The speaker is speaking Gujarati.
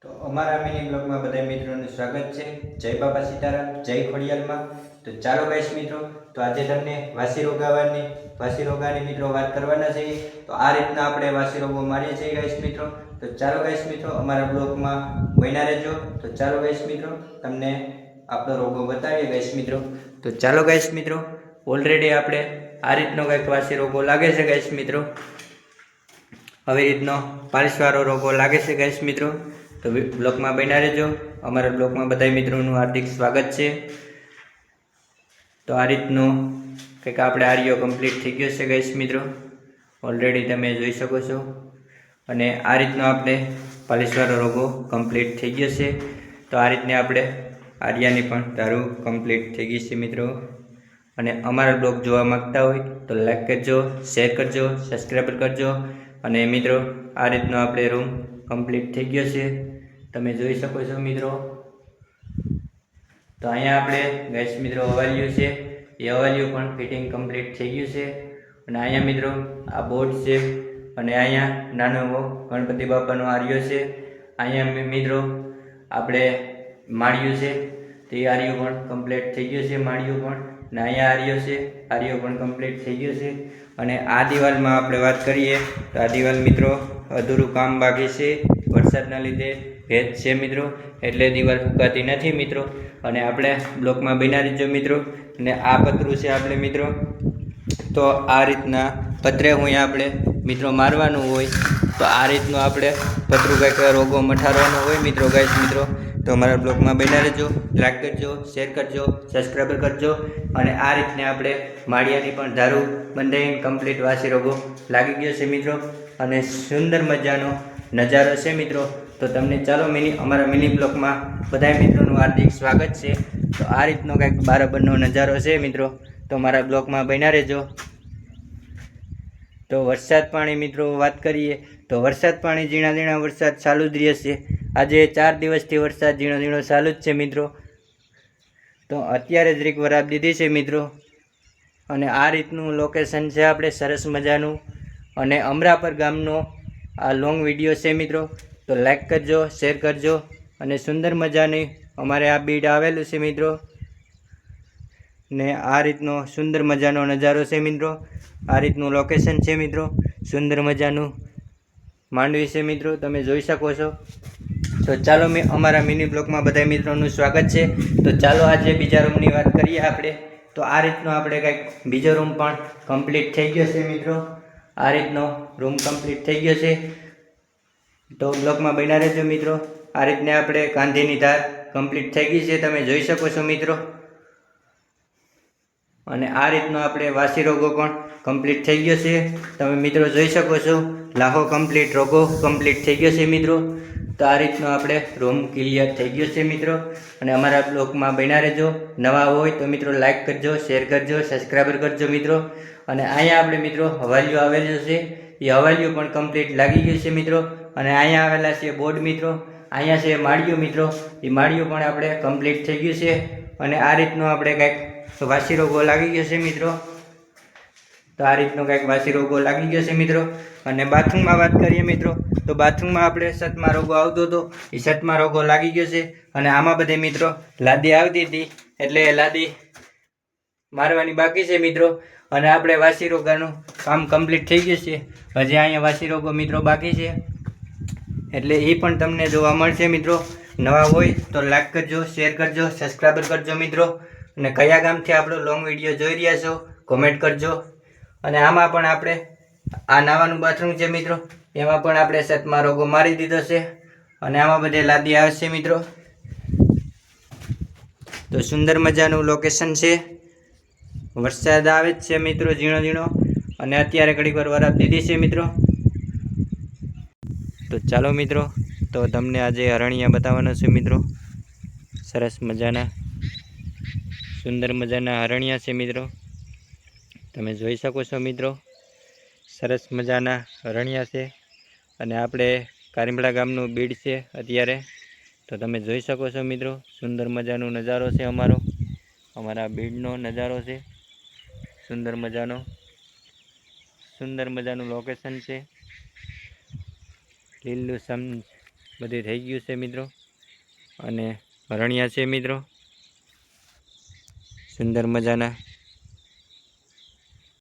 તો અમારા મિની બ્લોગમાં બધા મિત્રોનું સ્વાગત છે। જય બાપા સીતારામ, જય ખોડિયારમાં। તો ચાલો ગાઈસ મિત્રો, તો આજે તમને વાસી રોગાની મિત્રો વાત કરવાના છે। તો આ રીતના આપણે વાસી રોગો મારીએ છીએ ગાઈસ મિત્રો। તો ચાલો ગાઈસ મિત્રો, અમારા બ્લોગમાં બન્યા રહેજો। તો ચાલો ગાઈસ મિત્રો, તમને આપણો રોગો બતાવીએ ગાઈસ મિત્રો। તો ચાલો ગાઈસ મિત્રો, ઓલરેડી આપણે આ રીતનો કંઈક વાસી રોગો લાગે છે ગાઈસ મિત્રો। આવી રીતનો પાલિશવાળો રોગો લાગે છે ગાઈસ મિત્રો। તો બ્લોગમાં બન્યા રહેજો। અમારા બ્લોગમાં બધા મિત્રોનું હાર્દિક સ્વાગત છે। તો આ રીતનું કંઈક આપણે આર્યો કમ્પ્લીટ થઈ ગયો છે ગાઈસ મિત્રો, ઓલરેડી તમે જોઈ શકો છો। અને આ રીતનો આપણે પાલિશવાળો રોગો કમ્પ્લીટ થઈ ગયો છે। તો આ રીતને આપણે આર્યાની પણ દારૂ કમ્પ્લીટ થઈ ગઈ છે મિત્રો। અને અમારા બ્લોગ જોવા માગતા હોય તો લાઈક કરજો, શેર કરજો, સબસ્ક્રાઈબ કરજો। અને મિત્રો આ રીતનો આપણે રૂમ કમ્પ્લીટ થઈ ગયો છે, તમે જોઈ શકો છો મિત્રો। તો અહીંયા આપણે ગાઈસ મિત્રો હવાલિયું છે, એ હવાલિયું પણ ફિટિંગ કમ્પ્લીટ થઈ ગયું છે। અને અહીંયા મિત્રો આ બોર્ડ છે, અને અહીંયા નાનો એવો ગણપતિ બાપાનો આર્યો છે। અહીંયા મિત્રો આપણે માળિયું છે, તો એ આર્યું પણ કમ્પ્લીટ થઈ ગયું છે, માળિયું પણ। અને અહીંયા આર્યો છે, આર્યો પણ કમ્પ્લીટ થઈ ગયો છે। અને આ દિવાલમાં આપણે વાત કરીએ તો આ દિવાલ મિત્રો અધૂરું કામ બાકી છે, વરસાદના લીધે ભેજ છે મિત્રો, એટલે દિવાલ ફૂંકાતી નથી મિત્રો। અને આપણે બ્લોકમાં બન્યા રહેજો મિત્રો। અને આ પતરું છે આપણે મિત્રો, તો આ રીતના પતરે હું આપણે મિત્રો મારવાનું હોય, તો આ રીતનું આપણે પતરું કંઈક રોગો મઠારવાનું હોય મિત્રો ગાઈસ મિત્રો। તો અમારા બ્લોગમાં બન્યા રહેજો, લાઈક કરજો, શેર કરજો, સબસ્ક્રાઈબ કરજો। અને આ રીતને આપણે માળિયાની પણ દારૂ બંધાઈને કમ્પ્લીટ વાસી રોગો લાગી ગયો છે મિત્રો। અને સુંદર મજાનો નજારો છે મિત્રો। તો તમને ચાલો અમારા મિની બ્લોગમાં બધા મિત્રોનું હાર્દિક સ્વાગત છે। તો આ રીતનો કંઈક બરાબરનો નજારો છે મિત્રો, તો મારા બ્લોગમાં બન્યા રહેજો। તો વરસાદ પાણી મિત્રો વાત કરીએ તો વરસાદ પાણી ઝીણા ઝીણા વરસાદ ચાલુ જ રહેશે। આજે 4 દિવસથી વરસાદ ઝીણો ઝીણો ચાલુ જ છે મિત્રો। તો અત્યારે જ રીક વરાપ દીધી છે મિત્રો। અને આ રીતનું લોકેશન છે આપણે સરસ મજાનું। અને અમરાપર ગામનો આ લોંગ વિડીયો છે મિત્રો, તો લાઈક કરજો, શેર કરજો। અને સુંદર મજાની અમારે આ બીડ આવેલું છે મિત્રો। ને આ રીતનો સુંદર મજાનો નજારો છે મિત્રો, આ રીતનું લોકેશન છે મિત્રો, સુંદર મજાનું માંડવી છે મિત્રો, તમે જોઈ શકો છો। તો ચાલો અમારા મિની બ્લોગમાં બધા મિત્રોનું સ્વાગત છે। તો ચાલો આજે બીજા રૂમની વાત કરીએ આપણે। તો આ રીતનો આપણે કંઈક બીજો રૂમ પણ કમ્પ્લીટ થઈ ગયો છે મિત્રો। આ રીતનો રૂમ કમ્પ્લીટ થઈ ગયો છે, તો બ્લોગમાં બન્યા રહેજો મિત્રો। આ રીતને આપણે કાંધીની ધાર કમ્પ્લીટ થઈ ગઈ છે, તમે જોઈ શકો છો મિત્રો। અને આ રીતનો આપણે વાસી રોગો પણ કમ્પ્લીટ થઈ ગયો છે, તમે મિત્રો જોઈ શકો છો। લાહો કમ્પ્લીટ રોગો કમ્પ્લીટ થઈ ગયો છે મિત્રો। તો આ રીતનો આપણે રૂમ ક્લિયર થઈ ગયો છે મિત્રો। અને અમારા બ્લોગમાં બન્યા રહેજો। નવા હોય તો મિત્રો લાઈક કરજો, શેર કરજો, સબસ્ક્રાઈબર કરજો મિત્રો। અને અહીંયા આપણે મિત્રો હવાલિયું આવેલું છે, એ હવાલિયું પણ કમ્પ્લીટ લાગી ગયું છે મિત્રો। અને અહીંયા આવેલા છે બોર્ડ મિત્રો, અહીંયા છે માળિયું મિત્રો, એ માળિયું પણ આપણે કમ્પ્લીટ થઈ ગયું છે। અને આ રીતનું આપણે કંઈક વાસી રોગો લાગી ગયો છે મિત્રો। તો આ રીતનો કંઈક વાસી રોગો લાગી ગયો છે મિત્રો। અને બાથરૂમમાં વાત કરીએ મિત્રો, તો બાથરૂમમાં આપણે સતમા રોગો આવતો હતો, એ સતમા રોગો લાગી ગયો છે। અને આમાં બધે મિત્રો લાદી આવતી હતી, એટલે લાદી મારવાની બાકી છે મિત્રો। અને આપણે વાસી રોગાનું કામ કમ્પ્લીટ થઈ ગયું છે, હજી અહીંયા વાસી રોગો મિત્રો બાકી છે, એટલે એ પણ તમને જોવા મળશે મિત્રો। નવા હોય તો લાઈક કરજો, શેર કરજો, સબસ્ક્રાઈબર કરજો મિત્રો। અને કયા ગામથી આપણો લોંગ વિડીયો જોઈ રહ્યા છો કોમેન્ટ કરજો। અને આમાં પણ આપણે આ નાવાનું બાથરૂમ છે મિત્રો, એમાં પણ આપણે સતમા રોગો મારી દીધો છે। અને આમાં બધે લાદી આવશે મિત્રો। તો સુંદર મજાનું લોકેશન છે, વરસાદ આવે જ છે મિત્રો ઝીણો ઝીણો। અને અત્યારે ઘડીક વાર વરાપ દીધી છે મિત્રો। તો ચાલો મિત્રો, તો તમને આજે હરણિયા બતાવવાનો છે મિત્રો, સરસ મજાના સુંદર મજાના હરણિયા છે મિત્રો, તમે જોઈ શકો છો મિત્રો। સરસ મજાના હરણિયા છે। અને આપણે કારીમડા ગામનું બીડ છે અત્યારે, તો તમે જોઈ શકો છો મિત્રો, સુંદર મજાનો નજારો છે અમારા બીડનો નજારો છે, સુંદર મજાનું લોકેશન છે, બધું થઈ ગયું છે મિત્રો. અને હરણિયા છે મિત્રો, સુંદર મજાના.